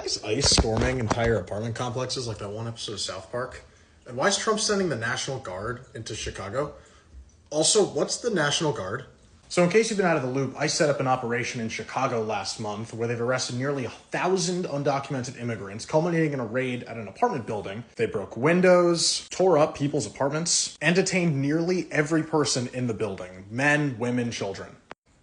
is ICE storming entire apartment complexes like that one episode of South Park? And why is Trump sending the National Guard into Chicago? Also, what's the National Guard? So in case you've been out of the loop, ICE set up an operation in Chicago last month where they've arrested nearly 1,000 undocumented immigrants, culminating in a raid at an apartment building. They broke windows, tore up people's apartments, and detained nearly every person in the building, men, women, children.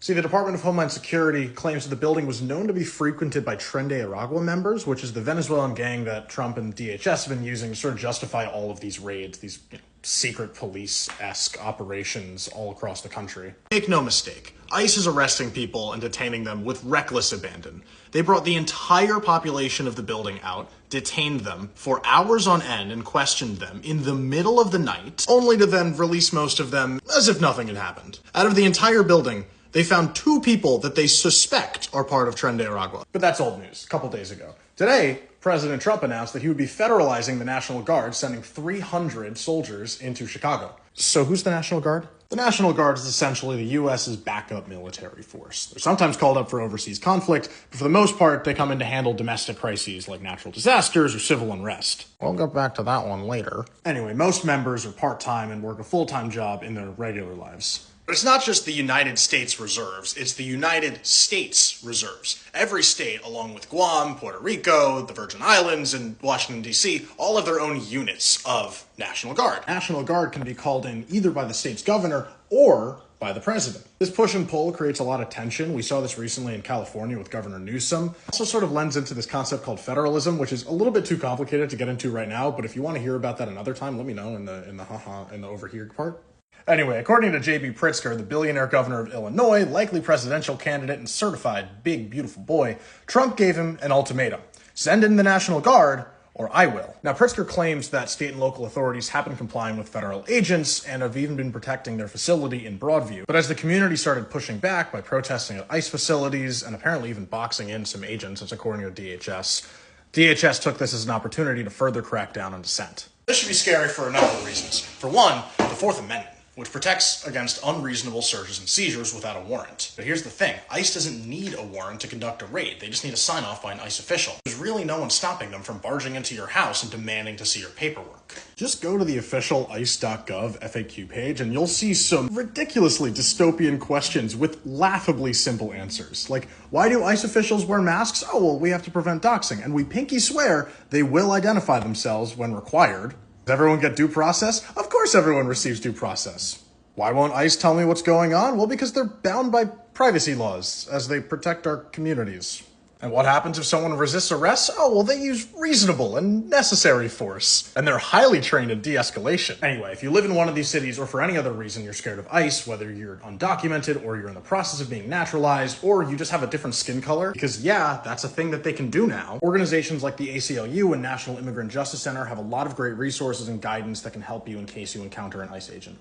See, the Department of Homeland Security claims that the building was known to be frequented by Tren de Aragua members, which is the Venezuelan gang that Trump and DHS have been using to sort of justify all of these raids, these secret police-esque operations all across the country. Make no mistake, ICE is arresting people and detaining them with reckless abandon. They brought the entire population of the building out, detained them for hours on end, and questioned them in the middle of the night, only to then release most of them as if nothing had happened. Out of the entire building, they found 2 people that they suspect are part of Tren de Aragua. But that's old news, a couple days ago. Today, President Trump announced that he would be federalizing the National Guard, sending 300 soldiers into Chicago. So who's the National Guard? The National Guard is essentially the U.S.'s backup military force. They're sometimes called up for overseas conflict, but for the most part, they come in to handle domestic crises like natural disasters or civil unrest. We'll get back to that one later. Anyway, most members are part-time and work a full-time job in their regular lives. But it's not just the United States Reserves, it's the United States Reserves. Every state, along with Guam, Puerto Rico, the Virgin Islands, and Washington, D.C., all have their own units of National Guard. National Guard can be called in either by the state's governor or by the president. This push and pull creates a lot of tension. We saw this recently in California with Governor Newsom. It also sort of lends into this concept called federalism, which is a little bit too complicated to get into right now, but if you want to hear about that another time, let me know in the over here part. Anyway, according to J.B. Pritzker, the billionaire governor of Illinois, likely presidential candidate and certified big, beautiful boy, Trump gave him an ultimatum. Send in the National Guard, or I will. Now, Pritzker claims that state and local authorities have been complying with federal agents and have even been protecting their facility in Broadview. But as the community started pushing back by protesting at ICE facilities and apparently even boxing in some agents, that's according to DHS, DHS took this as an opportunity to further crack down on dissent. This should be scary for a number of reasons. For one, the Fourth Amendment, which protects against unreasonable searches and seizures without a warrant. But here's the thing, ICE doesn't need a warrant to conduct a raid, they just need a sign-off by an ICE official. There's really no one stopping them from barging into your house and demanding to see your paperwork. Just go to the official ICE.gov FAQ page and you'll see some ridiculously dystopian questions with laughably simple answers. Like, why do ICE officials wear masks? Oh, well, we have to prevent doxing, and we pinky swear they will identify themselves when required. Does everyone get due process? Of course everyone receives due process. Why won't ICE tell me what's going on? Well, because they're bound by privacy laws as they protect our communities. And what happens if someone resists arrest? Oh, well, they use reasonable and necessary force. And they're highly trained in de-escalation. Anyway, if you live in one of these cities or for any other reason you're scared of ICE, whether you're undocumented or you're in the process of being naturalized or you just have a different skin color, because yeah, that's a thing that they can do now. Organizations like the ACLU and National Immigrant Justice Center have a lot of great resources and guidance that can help you in case you encounter an ICE agent.